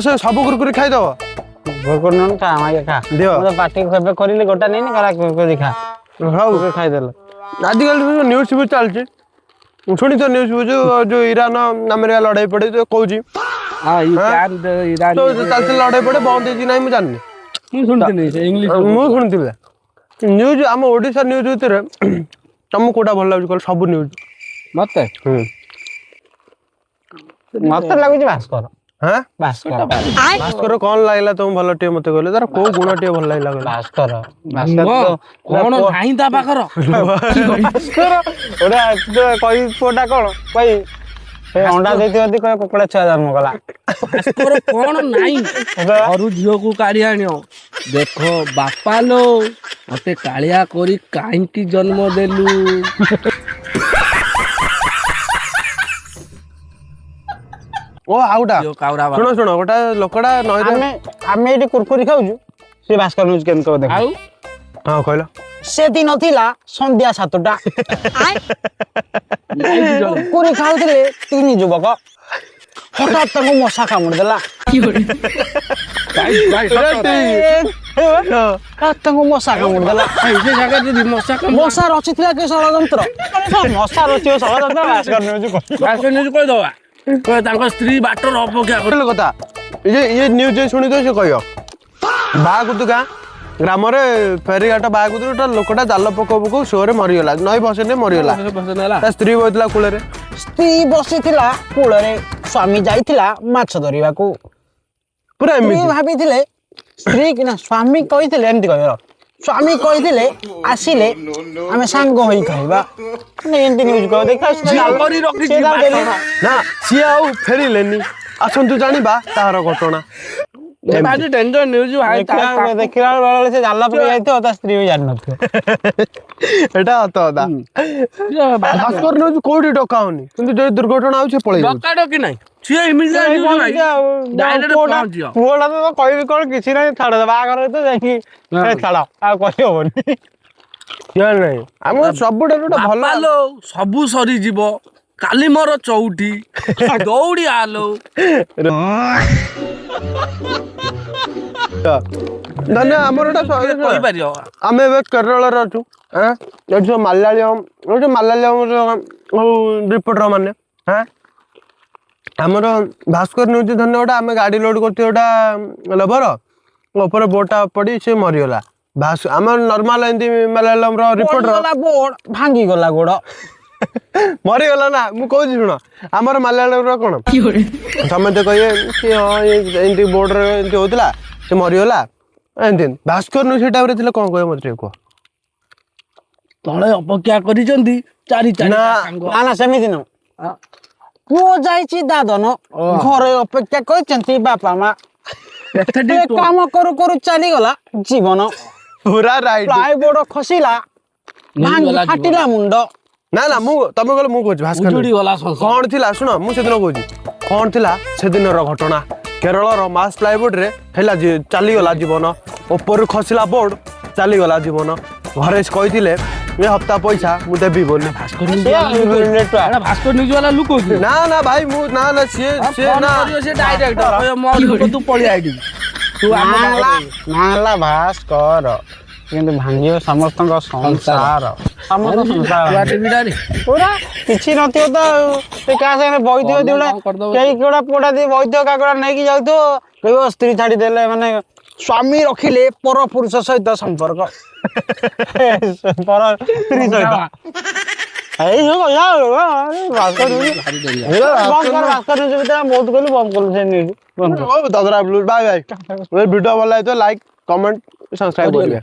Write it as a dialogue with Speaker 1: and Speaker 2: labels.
Speaker 1: से सब कुरकुरी खाई दो
Speaker 2: भोकर नन खा मागे खा
Speaker 1: दियो
Speaker 2: मते पार्टी फेबे करिले गोटा नहीं गला कुरकुरी खा
Speaker 1: हाउ
Speaker 2: खाई देल
Speaker 1: आजकल न्यूज भी चलची शुणी तो न्यूज जो ईरान अमेरिका लड़ाई पड़े तो कहूँ
Speaker 3: हां ईरान
Speaker 1: तो चलते लड़ाई पड़े बंद है नहीं मुझे जाननी
Speaker 3: ମୁଁ ଶୁଣିଥିଲି ସେ ଇଂଲିଶ
Speaker 1: ମୁଁ ଶୁଣିଥିଲି ନ୍ୟୁଜ ଆମ ଓଡ଼ିଶା ନ୍ୟୁଜ ଭିତରେ ତମକୁ କୋଉଟା ଭଲ ଲାଗୁଛି କହିଲ ସବୁ ନ୍ୟୁଜ
Speaker 3: ମତେ
Speaker 2: मत लागुची भास्कर
Speaker 1: हां
Speaker 2: भास्कर
Speaker 1: भास्कर कौन लागला तुम भल टे मते कहले तार को गुण टे भल लागला
Speaker 2: भास्कर भास्कर तो
Speaker 3: कोन नाही ता पाखर
Speaker 2: भास्कर ओडा तो कहि पोटा कोन कहि ए अंडा देती होती कोई कुकुड़ा छुआ जन्म कला
Speaker 3: भास्कर कोन नाही अरु झियो को काढी आनियो देखो बापा लो मते कालिया करी काईंकी जन्म देलु
Speaker 1: ओ आउटा सुनो सुनो गोटा लोकड़ा नय
Speaker 2: हमें एटी कुरकुरी खाउछु से भास्कर न्यूज केन को देख
Speaker 3: आउ
Speaker 1: हां कहलो
Speaker 2: से दिन नथिला संध्या 7टा कुरकुरी खाउथिले तीन युवक हठात तंगो मशा कामुड़ देला तंगो मशा कामुड़ देला
Speaker 3: ऐसे जगह जदी
Speaker 2: मशा रचिथिला के षडयंत्र मशा रचियो षडयंत्र भास्कर न्यूज
Speaker 3: कहि दवा तांको स्त्री बाटर अपेक्षा कर
Speaker 1: कथा ये न्यूज सुनी तो से कहियो बागुतुका ग्राम रे फेरीघाट बागुतुका लोकटा जाल पको पको सोरे मरिगला नई बसने मरिगला ता स्त्री बइतला कुळे रे
Speaker 2: स्त्री बसिथिला कुळे रे स्वामी जाइथिला माछ धरिबा को
Speaker 1: पूरा
Speaker 2: एमि भाबिथिले स्त्री कि ना स्वामी कहिथिले एमति कहयो स्वामी कहिथिले आसिले हमें सांग होई खाइबा ने एमति न्यूज को देखा
Speaker 3: करी रखी
Speaker 1: ना सिया आउ फेरिलेनी आसंतु जानिबा तार घटना
Speaker 3: आज टेंशन न्यूज भाई
Speaker 2: देखिला वाला से जाला पर जाइतो ता स्त्री भी जान नथि
Speaker 1: एटा होता भास्कर न्यूज कोडी डकाउनी किंतु जे दुर्घटना आउ छे पळै
Speaker 3: डका डकी नाही छिए इमिजिएट न्यूज भाई डायरेक्ट पहुंच जियो
Speaker 2: बोला तो कहबी कोन किछि नाही छाड़ दे बागर तो जाकी छाड़ आ कहि होबनी
Speaker 1: यार नहीं हम सबुटा भल
Speaker 3: लो सबु सरी जीव काली मोर चौटी दौड़ी आलो
Speaker 1: धन्य हमरटा
Speaker 3: कहि पारियो
Speaker 1: आमे बे केरल रे अछु हैं जो मलयालम रिपोर्टर माने हैं हमर भास्कर न्यूज धन्यवाद आमे गाड़ी लोड करती ओटा लबर ऊपर बोटा पड़ी से मरियोला भास हमर नॉर्मल एंदी मलयालम रो रिपोर्टर
Speaker 2: गला बोर्ड भांगी गला गोड़
Speaker 1: मरी गला ना मु कहू सुन हमर मलयालम रो कोन समझते कहिए कि हां एंदी बोर्ड रे एंदी होतला से मरियोला एंदी भास्कर न्यूज टाइम रे थिले कोन कहे मते को
Speaker 3: तळे अपेक्षा करी जंदी चारि चारि
Speaker 2: ना ना सेमिति न पुओ जाइछि दादन घरे अपेक्षा करिसंती बापा मा ए काम करू करू चली गला जीवन
Speaker 1: पूरा राइट
Speaker 2: प्लाई बोर्ड खसिला भांगी फाटिला मुंड
Speaker 1: ना ना मु तमे कहले मु कहू भास्कर
Speaker 3: जुड़ी गला
Speaker 1: कोन थिला सुन मु सेदिन कहूची कोन थिला सेदिन रो घटना केरल रो मास प्लाईवुड रे हैला चली गला जीवन ऊपर खसिला बोर्ड चली गला जीवन घरे कहिथिले ए हफ्ता पैसा मु देबी बोली
Speaker 3: भास्कर न्यूज वाला लुको
Speaker 1: ना ना भाई मु ना ना से ना
Speaker 3: से डायरेक्ट मो लुको तू पळी आइडी तू
Speaker 2: नाला भास्कर किंतु भांगियो समस्त संसार समस्त संसार पूरा किछि नथियो त ते का से बइदियो दिउडा केई कोडा पोडा दे बइदियो काकोडा नै कि जाउतो कहियो स्त्री छाडी देले माने स्वामी रखिले पर पुरुष सहित संपर्क पर स्त्री सहित एई हो यार भास्कर भास्कर जो बहुत कहलु बंद करलु से न्यूज बंद
Speaker 1: ओ दादरा बाय बाय वीडियो भल लागे तो लाइक कमेंट सब्सक्राइब करिवे।